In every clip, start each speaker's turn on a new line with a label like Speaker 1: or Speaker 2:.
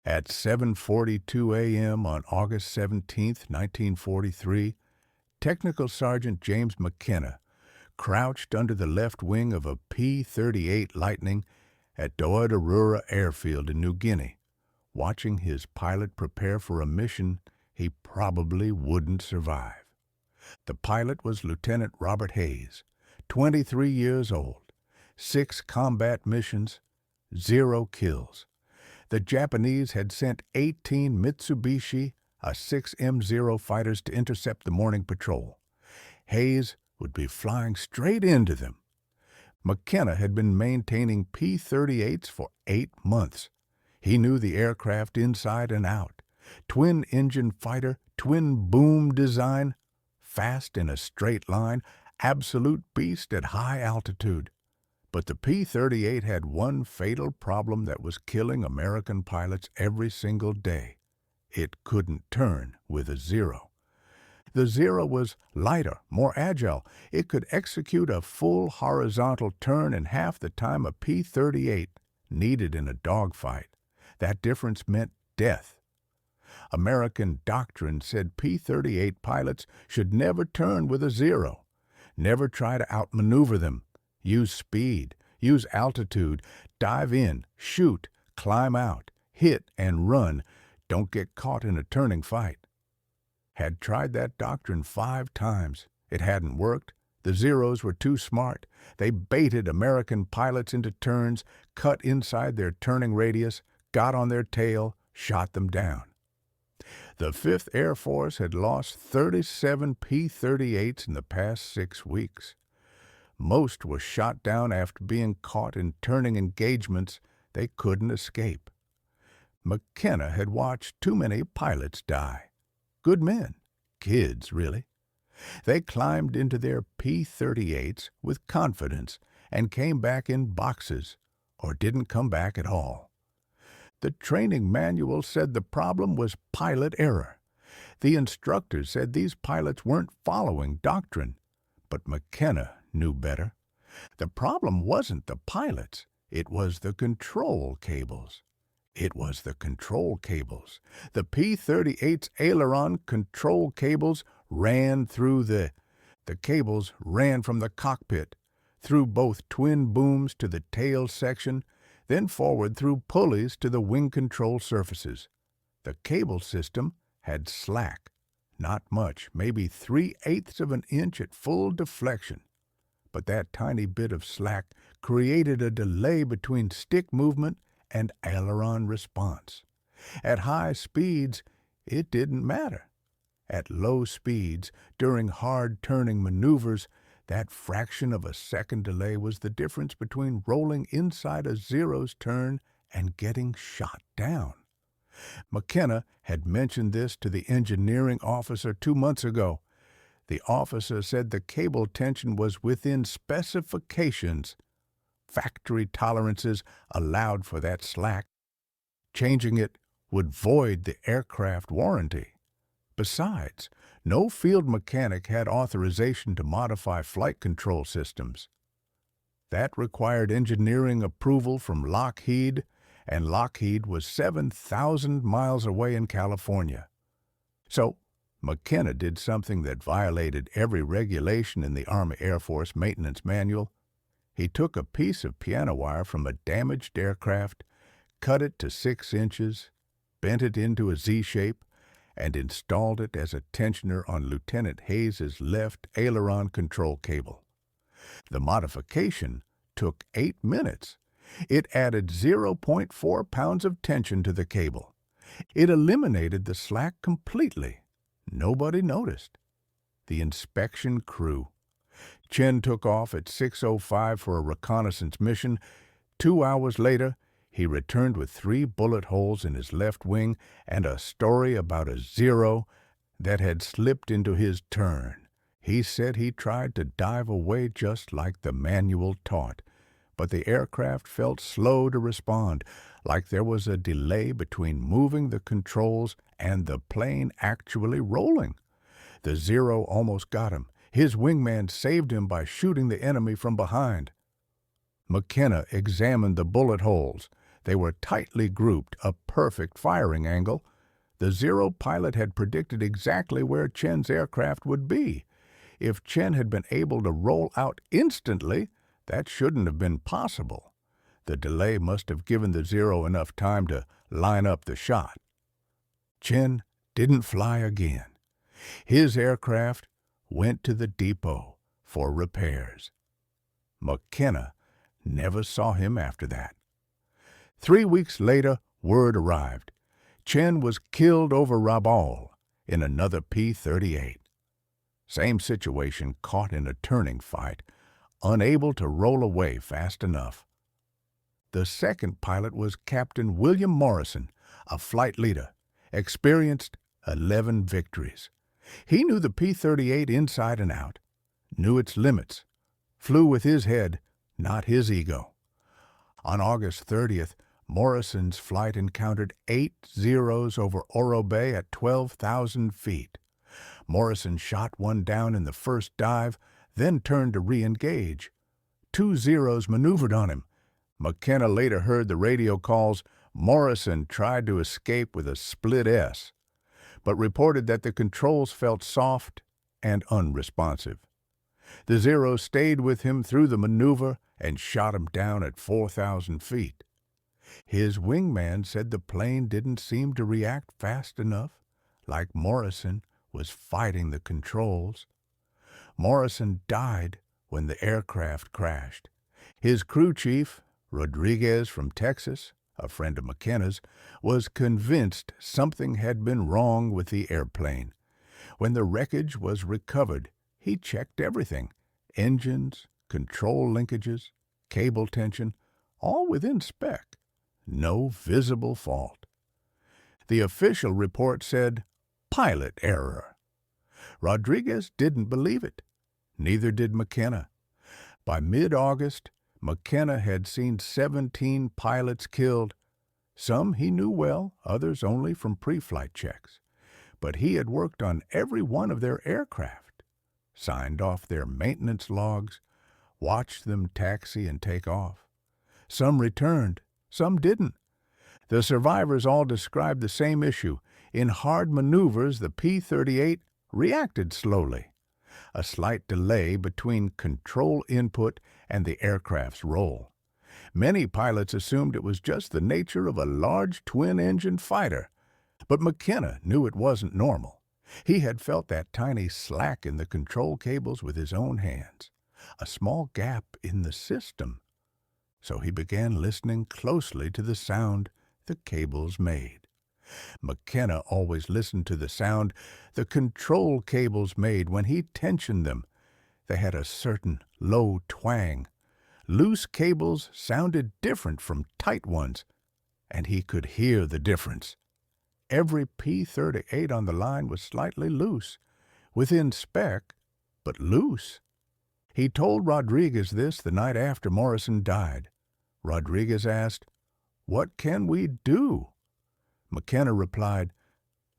Speaker 1: At 7:42 a.m. on August 17, 1943, Technical Sergeant James McKenna crouched under the left wing of a P-38 Lightning at Dünya Airfield in New Guinea, watching his pilot prepare for a mission he probably wouldn't survive. The pilot was Lieutenant Robert Hayes, 23 years old, 6 combat missions, 0 kills. The Japanese had sent 18 Mitsubishi A-6M0 fighters to intercept the morning patrol. Hayes would be flying straight into them. McKenna had been maintaining P-38s for 8 months. He knew the aircraft inside and out. Twin-engine fighter, twin-boom design, fast in a straight line, absolute beast at high altitude. But the P-38 had one fatal problem that was killing American pilots every single day. It couldn't turn with a zero. The Zero was lighter, more agile. It could execute a full horizontal turn in half the time a P-38 needed in a dogfight. That difference meant death. American doctrine said P-38 pilots should never turn with a Zero. Never try to outmaneuver them. Use speed, use altitude, dive in, shoot, climb out, hit and run. Don't get caught in a turning fight. Had tried that doctrine 5 times. It hadn't worked. The Zeros were too smart. They baited American pilots into turns, cut inside their turning radius, got on their tail, shot them down. The 5th Air Force had lost 37 P-38s in the past 6 weeks. Most were shot down after being caught in turning engagements they couldn't escape. McKenna had watched too many pilots die. Good men, kids, really. They climbed into their P-38s with confidence and came back in boxes, or didn't come back at all. The training manual said the problem was pilot error. The instructors said these pilots weren't following doctrine, but McKenna knew better. The problem wasn't the pilots, it was the control cables. It was the control cables. The P-38's aileron control cables ran through the cables ran from the cockpit, through both twin booms to the tail section, then forward through pulleys to the wing control surfaces. The cable system had slack. Not much, maybe 3/8 of an inch at full deflection. But that tiny bit of slack created a delay between stick movement and aileron response. At high speeds, it didn't matter. At low speeds, during hard turning maneuvers, that fraction of a second delay was the difference between rolling inside a Zero's turn and getting shot down. McKenna had mentioned this to the engineering officer 2 months ago. The officer said the cable tension was within specifications. Factory tolerances allowed for that slack. Changing it would void the aircraft warranty. Besides, no field mechanic had authorization to modify flight control systems. That required engineering approval from Lockheed, and Lockheed was 7,000 miles away in California. So, McKenna did something that violated every regulation in the Army Air Force Maintenance Manual. He took a piece of piano wire from a damaged aircraft, cut it to 6 inches, bent it into a Z shape, and installed it as a tensioner on Lieutenant Hayes's left aileron control cable. The modification took 8 minutes. It added 0.4 pounds of tension to the cable. It eliminated the slack completely. Nobody noticed. The inspection crew. Chen took off at 6:05 for a reconnaissance mission. 2 hours later, he returned with 3 bullet holes in his left wing and a story about a Zero that had slipped into his turn. He said he tried to dive away just like the manual taught, but the aircraft felt slow to respond, like there was a delay between moving the controls and the plane actually rolling. The Zero almost got him. His wingman saved him by shooting the enemy from behind. McKenna examined the bullet holes. They were tightly grouped, a perfect firing angle. The Zero pilot had predicted exactly where Chen's aircraft would be. If Chen had been able to roll out instantly, that shouldn't have been possible. The delay must have given the Zero enough time to line up the shot. Chen didn't fly again. His aircraft went to the depot for repairs. McKenna never saw him after that. 3 weeks later, word arrived. Chen was killed over Rabaul in another P-38. Same situation, caught in a turning fight, unable to roll away fast enough. The second pilot was Captain William Morrison, a flight leader, experienced 11 victories. He knew the P-38 inside and out, knew its limits, flew with his head, not his ego. On August 30th, Morrison's flight encountered 8 Zeros over Oro Bay at 12,000 feet. Morrison shot one down in the first dive, then turned to re-engage. 2 Zeros maneuvered on him. McKenna later heard the radio calls. Morrison tried to escape with a split S, but reported that the controls felt soft and unresponsive. The Zeros stayed with him through the maneuver and shot him down at 4,000 feet. His wingman said the plane didn't seem to react fast enough, like Morrison was fighting the controls. Morrison died when the aircraft crashed. His crew chief, Rodriguez from Texas, a friend of McKenna's, was convinced something had been wrong with the airplane. When the wreckage was recovered, he checked everything: engines, control linkages, cable tension, all within spec. No visible fault. The official report said, pilot error. Rodriguez didn't believe it. Neither did McKenna. By mid-August, McKenna had seen 17 pilots killed. Some he knew well, others only from pre-flight checks. But he had worked on every one of their aircraft, signed off their maintenance logs, watched them taxi and take off. Some returned, some didn't. The survivors all described the same issue. In hard maneuvers, the P-38 reacted slowly. A slight delay between control input and the aircraft's roll. Many pilots assumed it was just the nature of a large twin-engine fighter, but McKenna knew it wasn't normal. He had felt that tiny slack in the control cables with his own hands, a small gap in the system. So he began listening closely to the sound the cables made. McKenna always listened to the sound the control cables made when he tensioned them. They had a certain low twang. Loose cables sounded different from tight ones, and he could hear the difference. Every P-38 on the line was slightly loose, within spec, but loose. He told Rodriguez this the night after Morrison died. Rodriguez asked, "What can we do?" McKenna replied,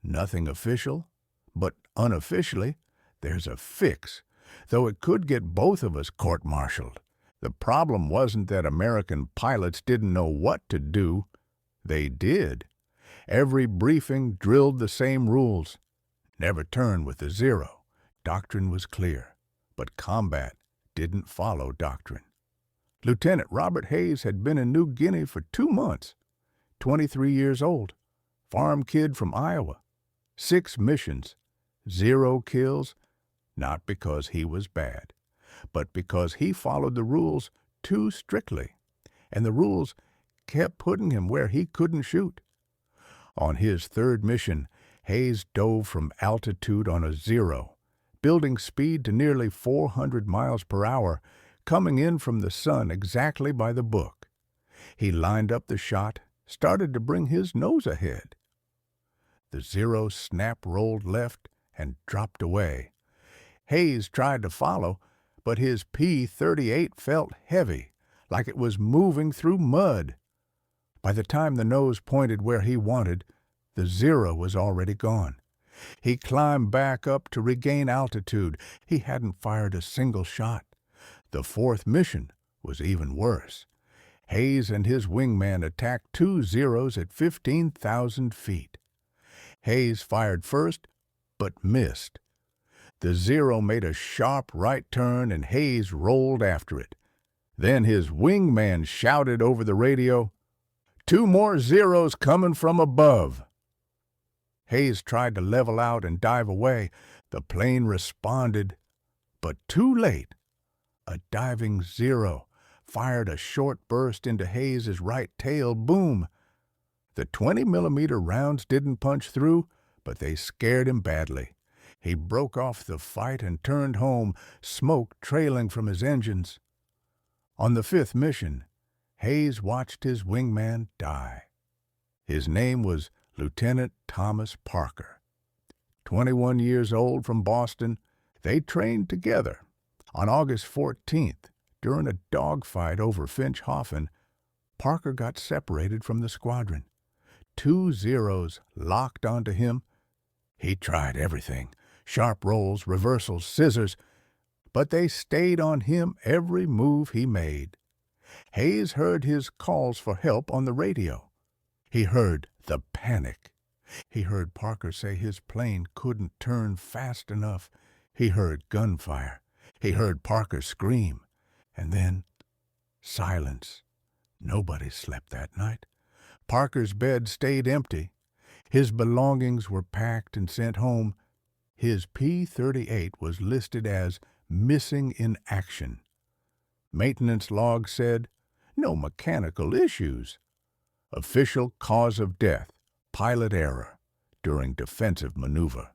Speaker 1: "Nothing official, but unofficially, there's a fix, though it could get both of us court-martialed. The problem wasn't that American pilots didn't know what to do. They did. Every briefing drilled the same rules. Never turn with the Zero. Doctrine was clear, but combat didn't follow doctrine." Lieutenant Robert Hayes had been in New Guinea for 2 months, 23 years old, farm kid from Iowa. 6 missions, 0 kills, not because he was bad, but because he followed the rules too strictly, and the rules kept putting him where he couldn't shoot. On his 3rd mission, Hayes dove from altitude on a Zero, building speed to nearly 400 miles per hour, coming in from the sun exactly by the book. He lined up the shot, started to bring his nose ahead. The Zero snap-rolled left and dropped away. Hayes tried to follow, but his P-38 felt heavy, like it was moving through mud. By the time the nose pointed where he wanted, the Zero was already gone. He climbed back up to regain altitude. He hadn't fired a single shot. The 4th mission was even worse. Hayes and his wingman attacked two Zeros at 15,000 feet. Hayes fired first, but missed. The Zero made a sharp right turn and Hayes rolled after it. Then his wingman shouted over the radio, "Two more Zeros coming from above." Hayes tried to level out and dive away. The plane responded, but too late. A diving Zero fired a short burst into Hayes's right tail. Boom! The 20-millimeter rounds didn't punch through, but they scared him badly. He broke off the fight and turned home, smoke trailing from his engines. On the fifth mission, Hayes watched his wingman die. His name was Lieutenant Thomas Parker. 21 years old, from Boston, they trained together. On August 14th, during a dogfight over Finchhofen, Parker got separated from the squadron. Two Zeros locked onto him. He tried everything, sharp rolls, reversals, scissors, but they stayed on him every move he made. Hayes heard his calls for help on the radio. He heard the panic. He heard Parker say his plane couldn't turn fast enough. He heard gunfire. He heard Parker scream. And then silence. Nobody slept that night. Parker's bed stayed empty. His belongings were packed and sent home. His P-38 was listed as missing in action. Maintenance log said, no mechanical issues. Official cause of death, pilot error, during defensive maneuver.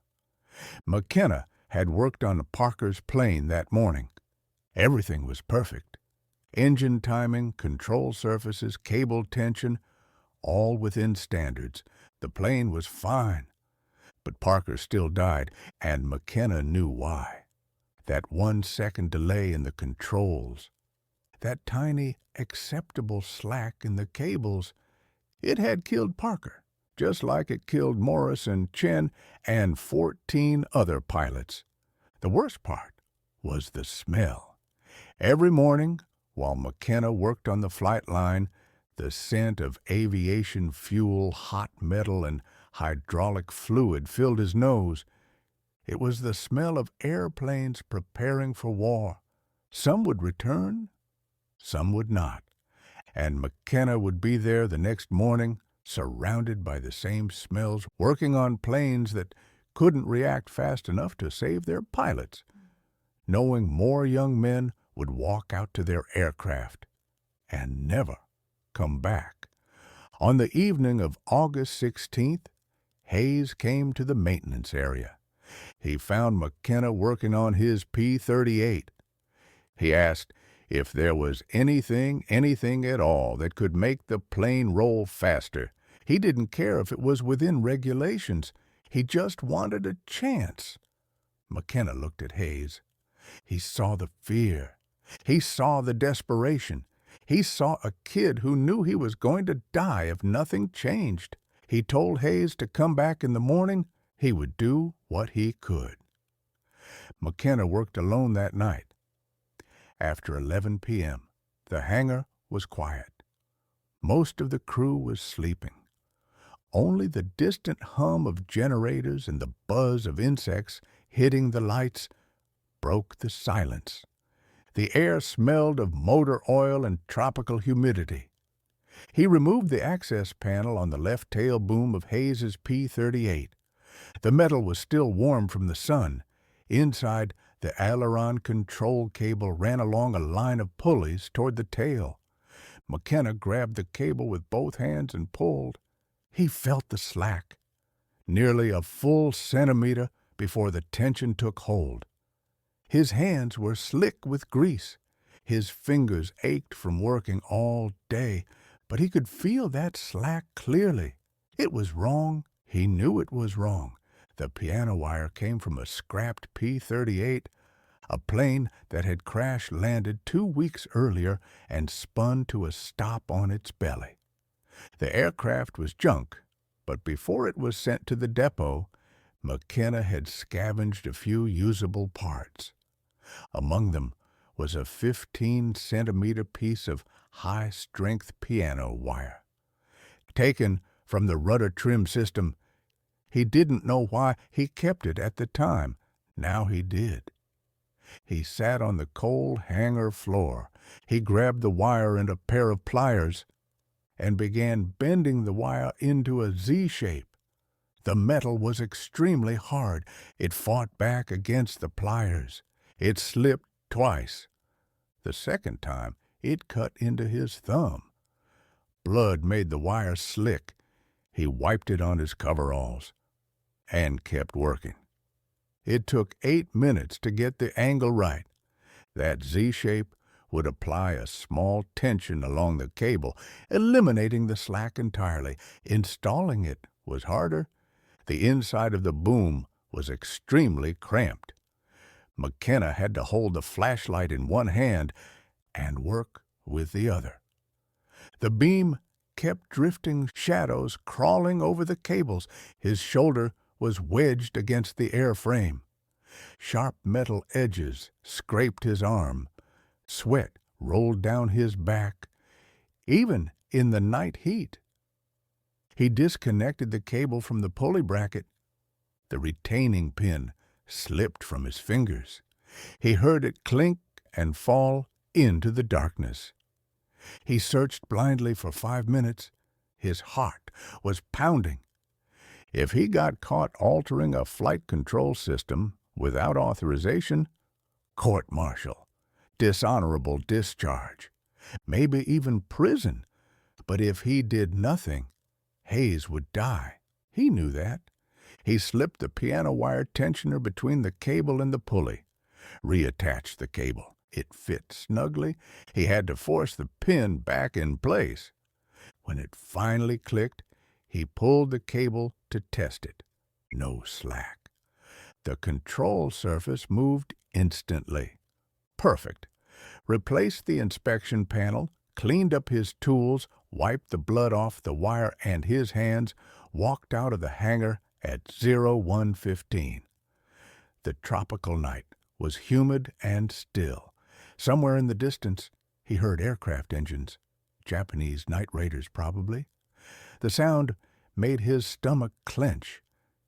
Speaker 1: McKenna had worked on Parker's plane that morning. Everything was perfect. Engine timing, control surfaces, cable tension, all within standards. The plane was fine. But Parker still died, and McKenna knew why. That 1 second delay in the controls, that tiny acceptable slack in the cables, it had killed Parker, just like it killed Morris and Chen and 14 other pilots. The worst part was the smell. Every morning, while McKenna worked on the flight line, the scent of aviation fuel, hot metal, and hydraulic fluid filled his nose. It was the smell of airplanes preparing for war. Some would return, some would not. And McKenna would be there the next morning, surrounded by the same smells, working on planes that couldn't react fast enough to save their pilots, knowing more young men would walk out to their aircraft and never come back. On the evening of August 16th, Hayes came to the maintenance area. He found McKenna working on his P-38. He asked if there was anything at all that could make the plane roll faster. He didn't care if it was within regulations. He just wanted a chance. McKenna looked at Hayes. He saw the fear. He saw the desperation. He saw a kid who knew he was going to die if nothing changed. He told Hayes to come back in the morning. He would do what he could. McKenna worked alone that night. After 11 p.m., the hangar was quiet. Most of the crew was sleeping. Only the distant hum of generators and the buzz of insects hitting the lights broke the silence. The air smelled of motor oil and tropical humidity. He removed the access panel on the left tail boom of Hayes's P-38. The metal was still warm from the sun. Inside, the aileron control cable ran along a line of pulleys toward the tail. McKenna grabbed the cable with both hands and pulled. He felt the slack, nearly a full centimeter before the tension took hold. His hands were slick with grease. His fingers ached from working all day, but he could feel that slack clearly. It was wrong. He knew it was wrong. The piano wire came from a scrapped P-38, a plane that had crash-landed 2 weeks earlier and spun to a stop on its belly. The aircraft was junk, but before it was sent to the depot, McKenna had scavenged a few usable parts. Among them was a 15-centimeter piece of high-strength piano wire. Taken from the rudder trim system, he didn't know why he kept it at the time. Now he did. He sat on the cold hangar floor. He grabbed the wire and a pair of pliers and began bending the wire into a Z shape. The metal was extremely hard. It fought back against the pliers. It slipped twice. The second time, it cut into his thumb. Blood made the wire slick. He wiped it on his coveralls and kept working. It took 8 minutes to get the angle right. That Z shape would apply a small tension along the cable, eliminating the slack entirely. Installing it was harder. The inside of the boom was extremely cramped. McKenna had to hold the flashlight in one hand and work with the other. The beam kept drifting shadows crawling over the cables. His shoulder was wedged against the airframe. Sharp metal edges scraped his arm. Sweat rolled down his back, even in the night heat. He disconnected the cable from the pulley bracket. The retaining pin slipped from his fingers. He heard it clink and fall into the darkness. He searched blindly for 5 minutes. His heart was pounding. If he got caught altering a flight control system without authorization, court-martial, dishonorable discharge, maybe even prison. But if he did nothing, Hayes would die. He knew that. He slipped the piano wire tensioner between the cable and the pulley, reattached the cable. It fit snugly. He had to force the pin back in place. When it finally clicked, he pulled the cable to test it. No slack. The control surface moved instantly. Perfect. Replaced the inspection panel, cleaned up his tools, wiped the blood off the wire and his hands, walked out of the hangar at 01:15. The tropical night was humid and still. Somewhere in the distance, he heard aircraft engines. Japanese night raiders, probably. The sound made his stomach clench.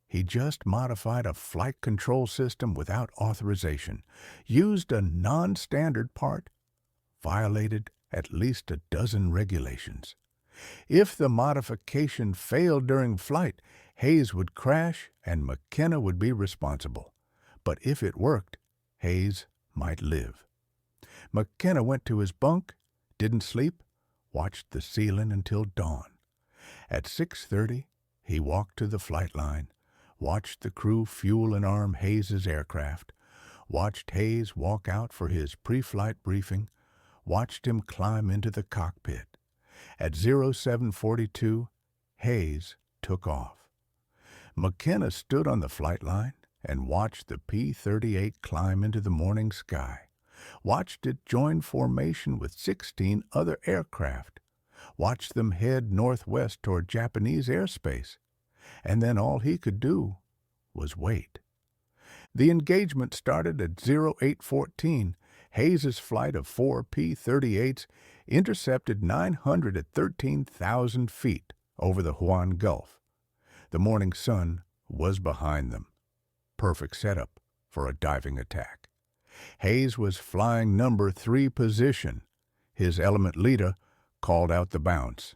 Speaker 1: He just modified a flight control system without authorization, used a non-standard part, violated at least a dozen regulations. If the modification failed during flight, Hayes would crash and McKenna would be responsible. But if it worked, Hayes might live. McKenna went to his bunk, didn't sleep, watched the ceiling until dawn. At 6:30, he walked to the flight line, watched the crew fuel and arm Hayes's aircraft, watched Hayes walk out for his pre-flight briefing, watched him climb into the cockpit. At 07:42, Hayes took off. McKenna stood on the flight line and watched the P-38 climb into the morning sky, watched it join formation with 16 other aircraft, watched them head northwest toward Japanese airspace, and then all he could do was wait. The engagement started at 08:14. Hayes's flight of 4 P-38s intercepted 913,000 feet over the Huan Gulf. The morning sun was behind them. Perfect setup for a diving attack. Hayes was flying number 3 position. His element leader called out the bounce.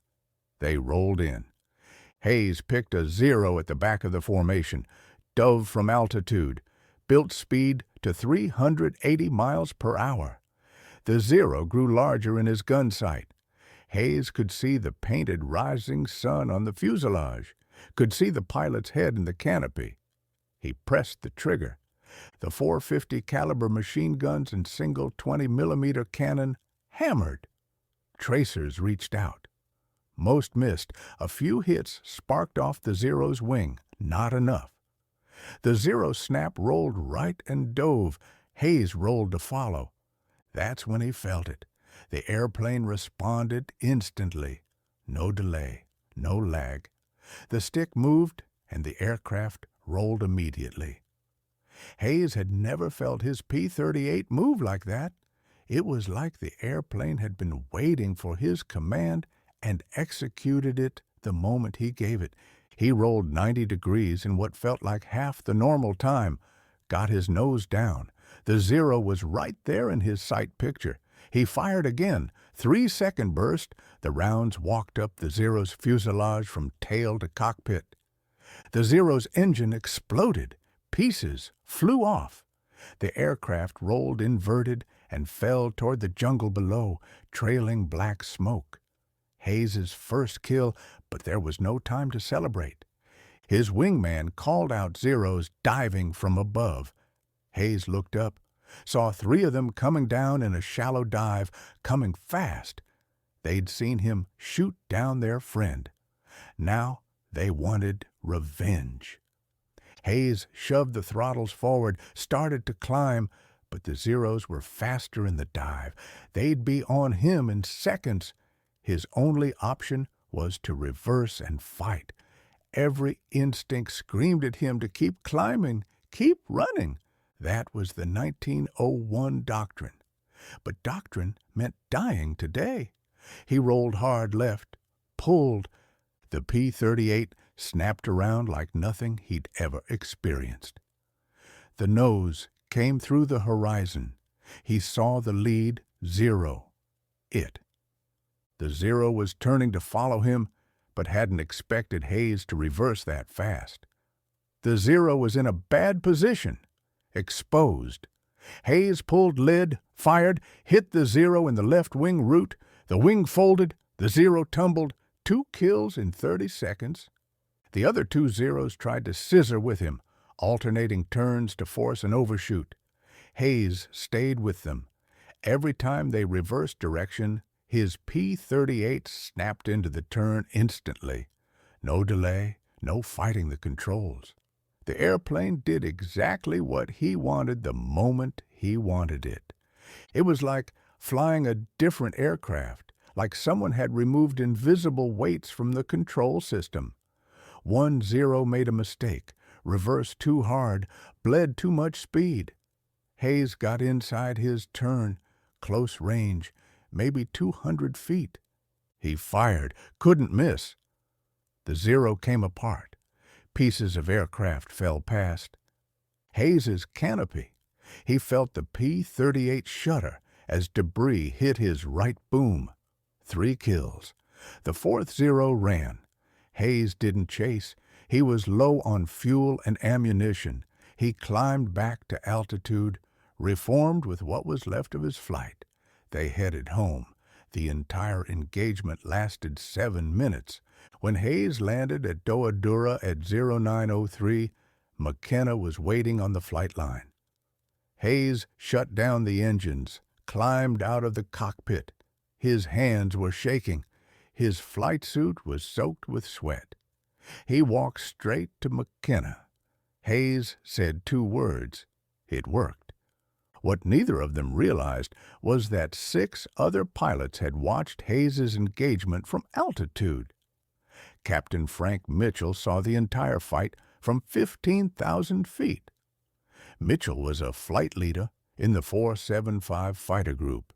Speaker 1: They rolled in. Hayes picked a 0 at the back of the formation, dove from altitude, built speed to 380 miles per hour. The 0 grew larger in his gun sight. Hayes could see the painted rising sun on the fuselage, could see the pilot's head in the canopy. He pressed the trigger. The 450 caliber machine guns and single 20mm cannon hammered. Tracers reached out. Most missed. A few hits sparked off the 0's wing. Not enough. The 0 snap rolled right and dove. Hayes rolled to follow. That's when he felt it. The airplane responded instantly. No delay, no lag. The stick moved, and the aircraft rolled immediately. Hayes had never felt his P-38 move like that. It was like the airplane had been waiting for his command and executed it the moment he gave it. He rolled 90 degrees in what felt like half the normal time, got his nose down. The zero was right there in his sight picture. He fired again. 3-second burst. The rounds walked up the Zero's fuselage from tail to cockpit. The Zero's engine exploded. Pieces flew off. The aircraft rolled inverted and fell toward the jungle below, trailing black smoke. Hayes's first kill, but there was no time to celebrate. His wingman called out Zeros diving from above. Hayes looked up, saw 3 of them coming down in a shallow dive, coming fast. They'd seen him shoot down their friend. Now they wanted revenge. Hayes shoved the throttles forward, started to climb, but the Zeros were faster in the dive. They'd be on him in seconds. His only option was to reverse and fight. Every instinct screamed at him to keep climbing, keep running. That was the 1901 doctrine. But doctrine meant dying today. He rolled hard left, pulled. The P-38 snapped around like nothing he'd ever experienced. The nose came through the horizon. He saw the lead, Zero. It. The Zero was turning to follow him, but hadn't expected Hayes to reverse that fast. The Zero was in a bad position, exposed. Hayes pulled lid, fired, hit the Zero in the left wing root. The wing folded, the Zero tumbled, 2 kills in 30 seconds. The other 2 Zeros tried to scissor with him, alternating turns to force an overshoot. Hayes stayed with them. Every time they reversed direction, his P-38 snapped into the turn instantly. No delay, no fighting the controls. The airplane did exactly what he wanted the moment he wanted it. It was like flying a different aircraft, like someone had removed invisible weights from the control system. 1 Zero made a mistake, reversed too hard, bled too much speed. Hayes got inside his turn, close range, maybe 200 feet. He fired, couldn't miss. The Zero came apart. Pieces of aircraft fell past. Hayes's canopy. He felt the P-38 shudder as debris hit his right boom. 3 kills. The 4th Zero ran. Hayes didn't chase. He was low on fuel and ammunition. He climbed back to altitude, reformed with what was left of his flight. They headed home. The entire engagement lasted 7 minutes. When Hayes landed at Doadura at 0903, McKenna was waiting on the flight line. Hayes shut down the engines, climbed out of the cockpit. His hands were shaking. His flight suit was soaked with sweat. He walked straight to McKenna. Hayes said 2 words. It worked. What neither of them realized was that 6 other pilots had watched Hayes's engagement from altitude. Captain Frank Mitchell saw the entire fight from 15,000 feet. Mitchell was a flight leader in the 475 fighter group.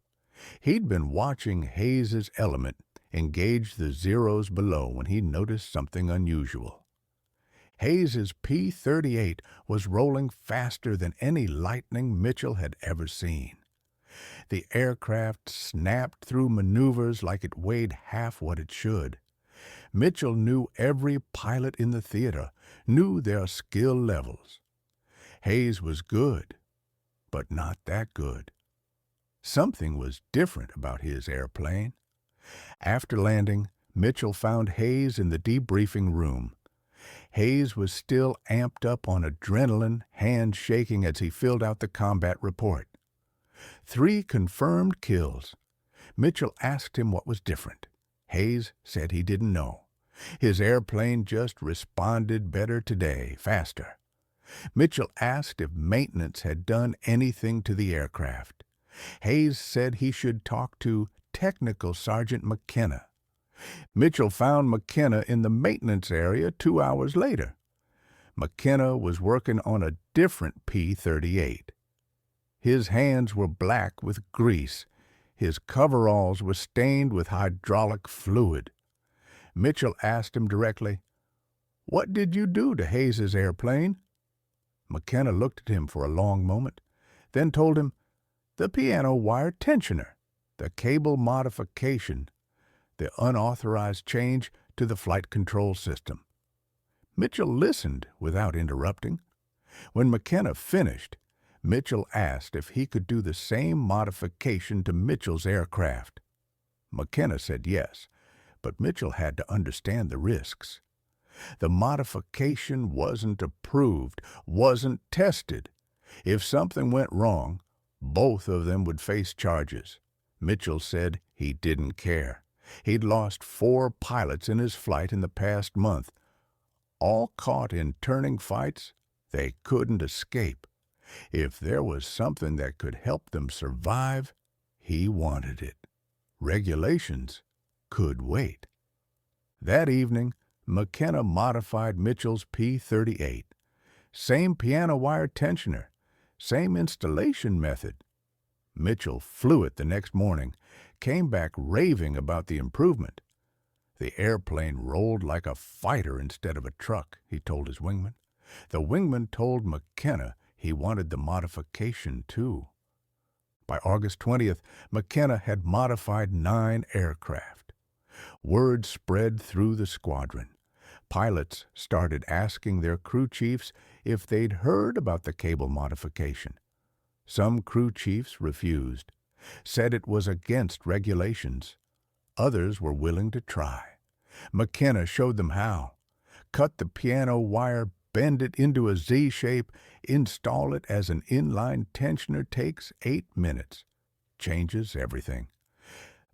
Speaker 1: He'd been watching Hayes's element engage the Zeros below when he noticed something unusual. Hayes's P-38 was rolling faster than any lightning Mitchell had ever seen. The aircraft snapped through maneuvers like it weighed half what it should. Mitchell knew every pilot in the theater, knew their skill levels. Hayes was good, but not that good. Something was different about his airplane. After landing, Mitchell found Hayes in the debriefing room. Hayes was still amped up on adrenaline, hands shaking as he filled out the combat report. 3 confirmed kills. Mitchell asked him what was different. Hayes said he didn't know. His airplane just responded better today, faster. Mitchell asked if maintenance had done anything to the aircraft. Hayes said he should talk to Technical Sergeant McKenna. Mitchell found McKenna in the maintenance area 2 hours later. McKenna was working on a different P-38. His hands were black with grease. His coveralls were stained with hydraulic fluid. Mitchell asked him directly, "What did you do to Hayes's airplane?" McKenna looked at him for a long moment, then told him, "The piano wire tensioner, the cable modification, the unauthorized change to the flight control system." Mitchell listened without interrupting. When McKenna finished, Mitchell asked if he could do the same modification to Mitchell's aircraft. McKenna said yes, but Mitchell had to understand the risks. The modification wasn't approved, wasn't tested. If something went wrong, both of them would face charges. Mitchell said he didn't care. He'd lost 4 pilots in his flight in the past month. All caught in turning fights, they couldn't escape. If there was something that could help them survive, he wanted it. Regulations could wait. That evening, McKenna modified Mitchell's P-38. Same piano wire tensioner, same installation method. Mitchell flew it the next morning, came back raving about the improvement. The airplane rolled like a fighter instead of a truck, he told his wingman. The wingman told McKenna he wanted the modification too. By August 20th, McKenna had modified 9 aircraft. Word spread through the squadron. Pilots started asking their crew chiefs if they'd heard about the cable modification. Some crew chiefs refused, said it was against regulations. Others were willing to try. McKenna showed them how. Cut the piano wire, bend it into a Z shape, install it as an inline tensioner, takes 8 minutes. Changes everything.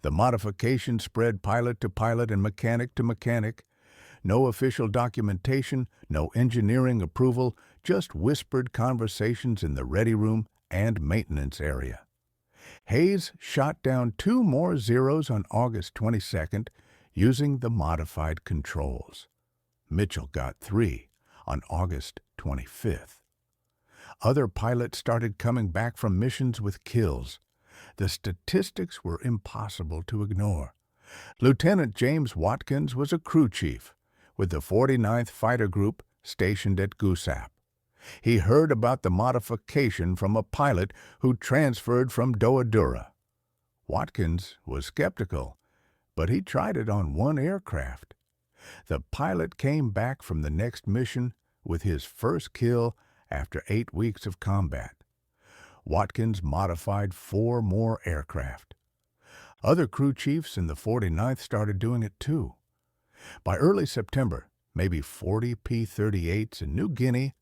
Speaker 1: The modification spread pilot to pilot and mechanic to mechanic. No official documentation, no engineering approval, just whispered conversations in the ready room and maintenance area. Hayes shot down 2 more Zeros on August 22nd using the modified controls. Mitchell got 3 on August 25th. Other pilots started coming back from missions with kills. The statistics were impossible to ignore. Lieutenant James Watkins was a crew chief with the 49th Fighter Group stationed at Guisap. He heard about the modification from a pilot who transferred from Doadura. Watkins was skeptical, but he tried it on 1 aircraft. The pilot came back from the next mission with his first kill after 8 weeks of combat. Watkins modified 4 more aircraft. Other crew chiefs in the 49th started doing it too. By early September, maybe 40 P-38s in New Guinea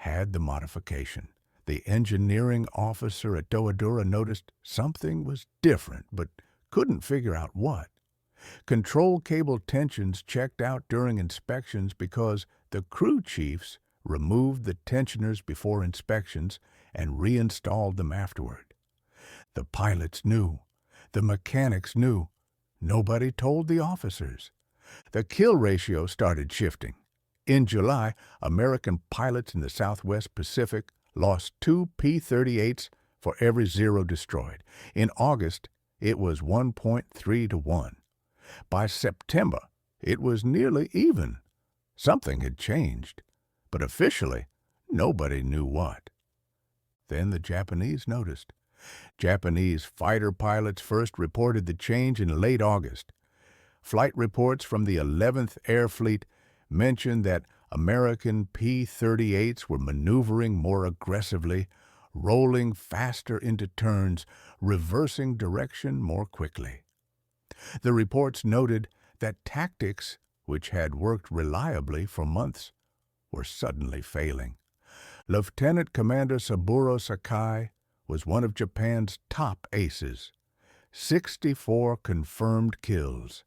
Speaker 1: had the modification. The engineering officer at Doadura noticed something was different, but couldn't figure out what. Control cable tensions checked out during inspections because the crew chiefs removed the tensioners before inspections and reinstalled them afterward. The pilots knew. The mechanics knew. Nobody told the officers. The kill ratio started shifting. In July, American pilots in the Southwest Pacific lost 2 P-38s for every Zero destroyed. In August, it was 1.3 to 1. By September, it was nearly even. Something had changed, but officially, nobody knew what. Then the Japanese noticed. Japanese fighter pilots first reported the change in late August. Flight reports from the 11th Air Fleet mentioned that American P-38s were maneuvering more aggressively, rolling faster into turns, reversing direction more quickly. The reports noted that tactics, which had worked reliably for months, were suddenly failing. Lieutenant Commander Saburo Sakai was one of Japan's top aces. 64 confirmed kills.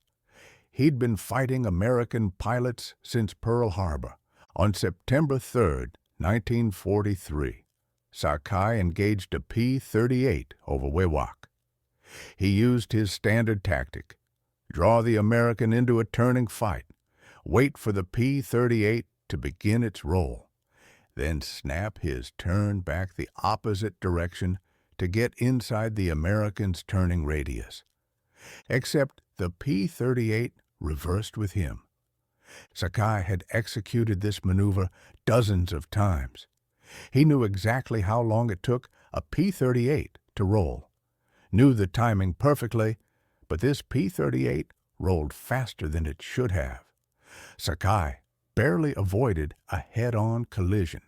Speaker 1: He'd been fighting American pilots since Pearl Harbor. On September 3, 1943, Sakai engaged a P-38 over Wewak. He used his standard tactic: draw the American into a turning fight, wait for the P-38 to begin its roll, then snap his turn back the opposite direction to get inside the Americans' turning radius. Except the P-38 reversed with him. Sakai had executed this maneuver dozens of times. He knew exactly how long it took a P-38 to roll, knew the timing perfectly, but this P-38 rolled faster than it should have. Sakai barely avoided a head-on collision.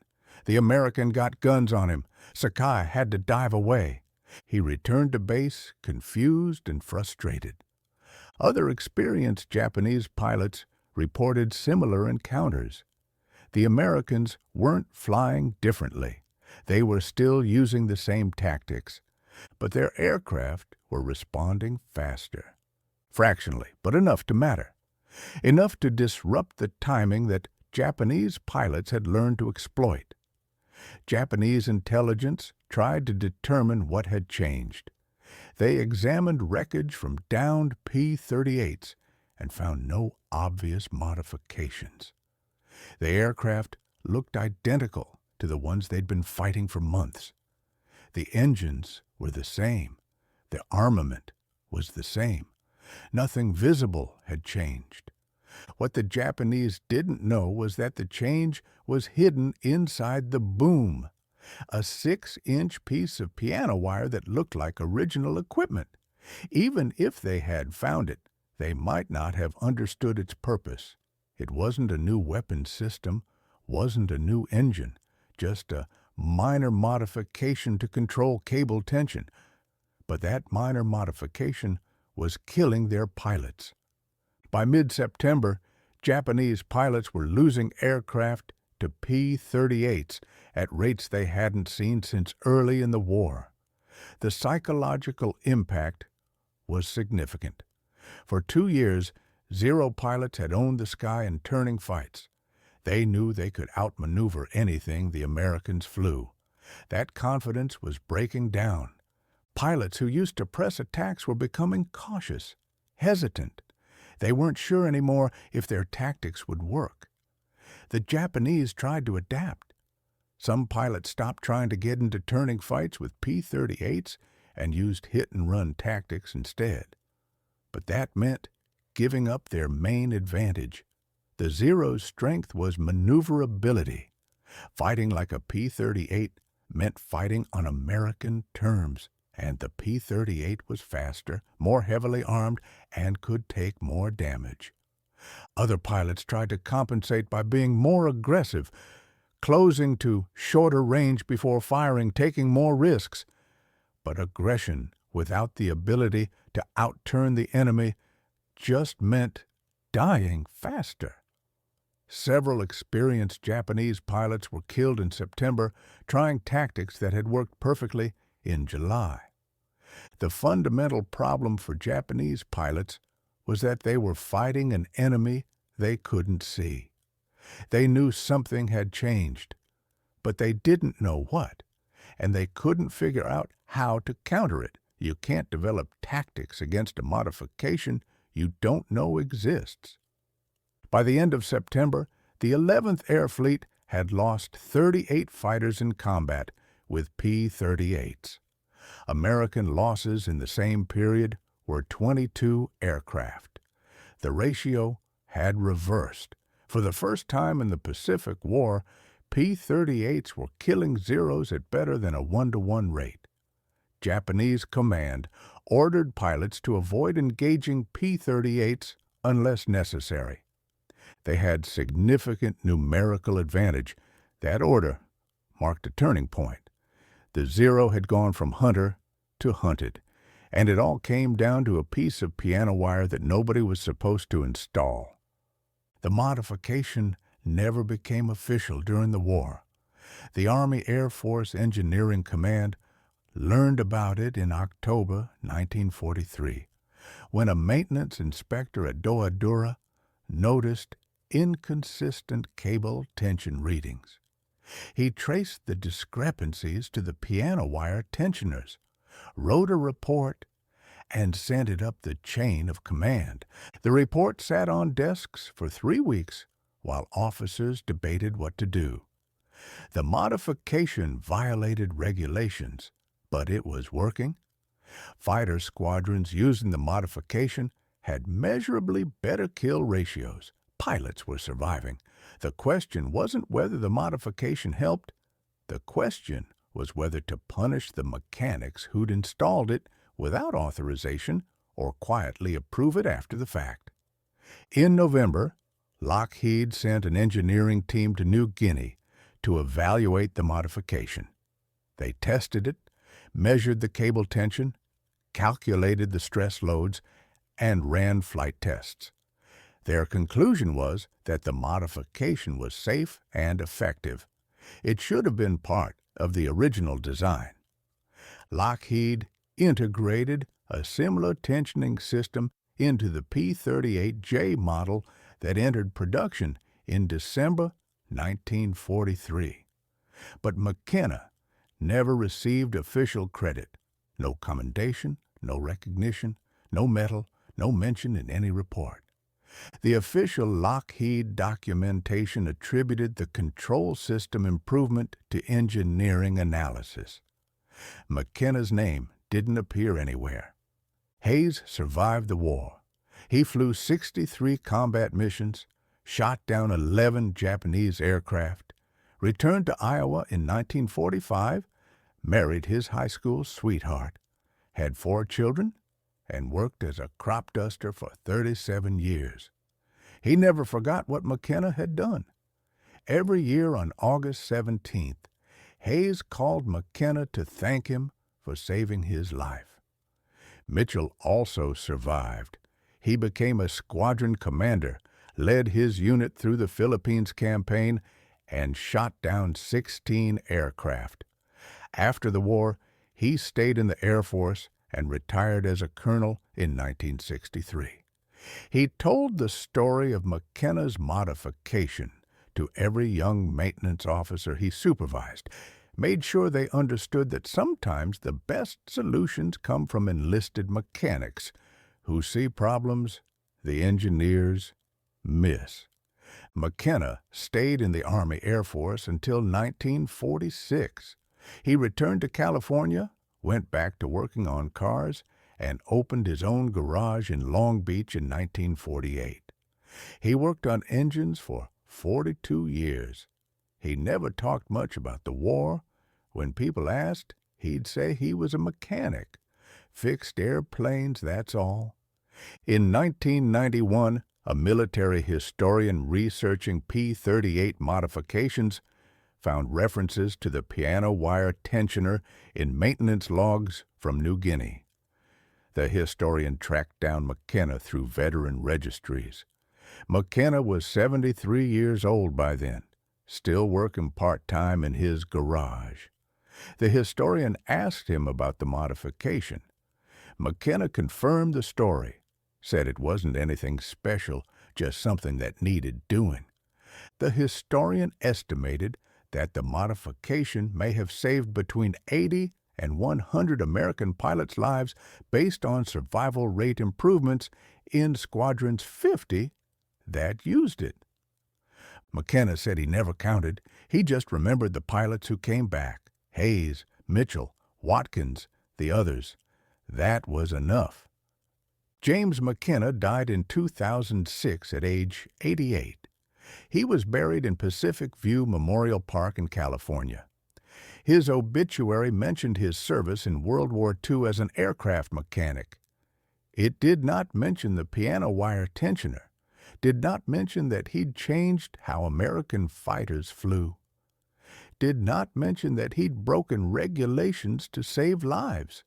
Speaker 1: The American got guns on him. Sakai had to dive away. He returned to base, confused and frustrated. Other experienced Japanese pilots reported similar encounters. The Americans weren't flying differently. They were still using the same tactics, but their aircraft were responding faster. Fractionally, but enough to matter. Enough to disrupt the timing that Japanese pilots had learned to exploit. Japanese intelligence tried to determine what had changed. They examined wreckage from downed P-38s and found no obvious modifications. The aircraft looked identical to the ones they'd been fighting for months. The engines were the same. The armament was the same. Nothing visible had changed. What the Japanese didn't know was that the change was hidden inside the boom, a 6-inch piece of piano wire that looked like original equipment. Even if they had found it, they might not have understood its purpose. It wasn't a new weapon system, wasn't a new engine, just a minor modification to control cable tension. But that minor modification was killing their pilots. By mid-September, Japanese pilots were losing aircraft to P-38s at rates they hadn't seen since early in the war. The psychological impact was significant. For 2 years, Zero pilots had owned the sky in turning fights. They knew they could outmaneuver anything the Americans flew. That confidence was breaking down. Pilots who used to press attacks were becoming cautious, hesitant. They weren't sure anymore if their tactics would work. The Japanese tried to adapt. Some pilots stopped trying to get into turning fights with P-38s and used hit-and-run tactics instead. But that meant giving up their main advantage. The Zero's strength was maneuverability. Fighting like a P-38 meant fighting on American terms, and the P-38 was faster, more heavily armed, and could take more damage. Other pilots tried to compensate by being more aggressive, closing to shorter range before firing, taking more risks. But aggression without the ability to outturn the enemy just meant dying faster. Several experienced Japanese pilots were killed in September trying tactics that had worked perfectly in July. The fundamental problem for Japanese pilots was that they were fighting an enemy they couldn't see. They knew something had changed, but they didn't know what, and they couldn't figure out how to counter it. You can't develop tactics against a modification you don't know exists. By the end of September, the 11th Air Fleet had lost 38 fighters in combat with P-38s. American losses in the same period were 22 aircraft. The ratio had reversed. For the first time in the Pacific War, P-38s were killing Zeros at better than a 1-to-1 rate. Japanese command ordered pilots to avoid engaging P-38s unless necessary. They had significant numerical advantage. That order marked a turning point. The Zero had gone from hunter to hunted, and it all came down to a piece of piano wire that nobody was supposed to install. The modification never became official during the war. The Army Air Force Engineering Command learned about it in October 1943, when a maintenance inspector at Doadura noticed inconsistent cable tension readings. He traced the discrepancies to the piano wire tensioners, wrote a report, and sent it up the chain of command. The report sat on desks for 3 weeks while officers debated what to do. The modification violated regulations, but it was working. Fighter squadrons using the modification had measurably better kill ratios. Pilots were surviving. The question wasn't whether the modification helped. The question was whether to punish the mechanics who'd installed it without authorization or quietly approve it after the fact. In November, Lockheed sent an engineering team to New Guinea to evaluate the modification. They tested it, measured the cable tension, calculated the stress loads, and ran flight tests. Their conclusion was that the modification was safe and effective. It should have been part of the original design. Lockheed integrated a similar tensioning system into the P-38J model that entered production in December 1943. But McKenna never received official credit. No commendation, no recognition, no medal, no mention in any report. The official Lockheed documentation attributed the control system improvement to engineering analysis. McKenna's name didn't appear anywhere. Hayes survived the war. He flew 63 combat missions, shot down 11 Japanese aircraft, returned to Iowa in 1945, married his high school sweetheart, had 4 children, and worked as a crop duster for 37 years. He never forgot what McKenna had done. Every year on August 17th, Hayes called McKenna to thank him for saving his life. Mitchell also survived. He became a squadron commander, led his unit through the Philippines campaign, and shot down 16 aircraft. After the war, he stayed in the Air Force and retired as a colonel in 1963. He told the story of McKenna's modification to every young maintenance officer he supervised, made sure they understood that sometimes the best solutions come from enlisted mechanics who see problems the engineers miss. McKenna stayed in the Army Air Force until 1946. He returned to California, went back to working on cars, and opened his own garage in Long Beach in 1948. He worked on engines for 42 years. He never talked much about the war. When people asked, he'd say he was a mechanic. Fixed airplanes, that's all. In 1991, a military historian researching P-38 modifications found references to the piano wire tensioner in maintenance logs from New Guinea. The historian tracked down McKenna through veteran registries. McKenna was 73 years old by then, still working part-time in his garage. The historian asked him about the modification. McKenna confirmed the story, said it wasn't anything special, just something that needed doing. The historian estimated that the modification may have saved between 80 and 100 American pilots' lives based on survival rate improvements in Squadrons 50 that used it. McKenna said he never counted. He just remembered the pilots who came back: Hayes, Mitchell, Watkins, the others. That was enough. James McKenna died in 2006 at age 88. He was buried in Pacific View Memorial Park in California. His obituary mentioned his service in World War II as an aircraft mechanic. It did not mention the piano wire tensioner, did not mention that he'd changed how American fighters flew, did not mention that he'd broken regulations to save lives.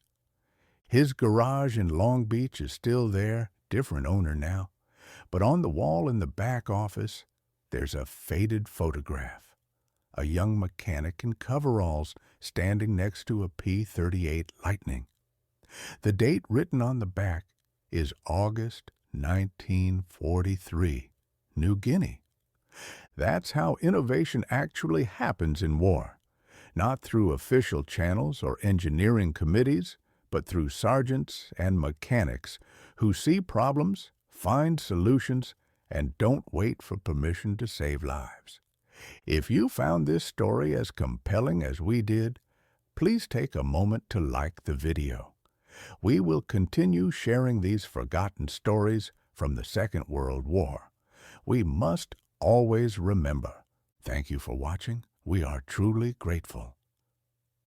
Speaker 1: His garage in Long Beach is still there, different owner now, but on the wall in the back office, there's a faded photograph. A young mechanic in coveralls standing next to a P-38 Lightning. The date written on the back is August 1943, New Guinea. That's how innovation actually happens in war, not through official channels or engineering committees, but through sergeants and mechanics who see problems, find solutions, and don't wait for permission to save lives. If you found this story as compelling as we did, please take a moment to like the video. We will continue sharing these forgotten stories from the Second World War. We must always remember. Thank you for watching. We are truly grateful.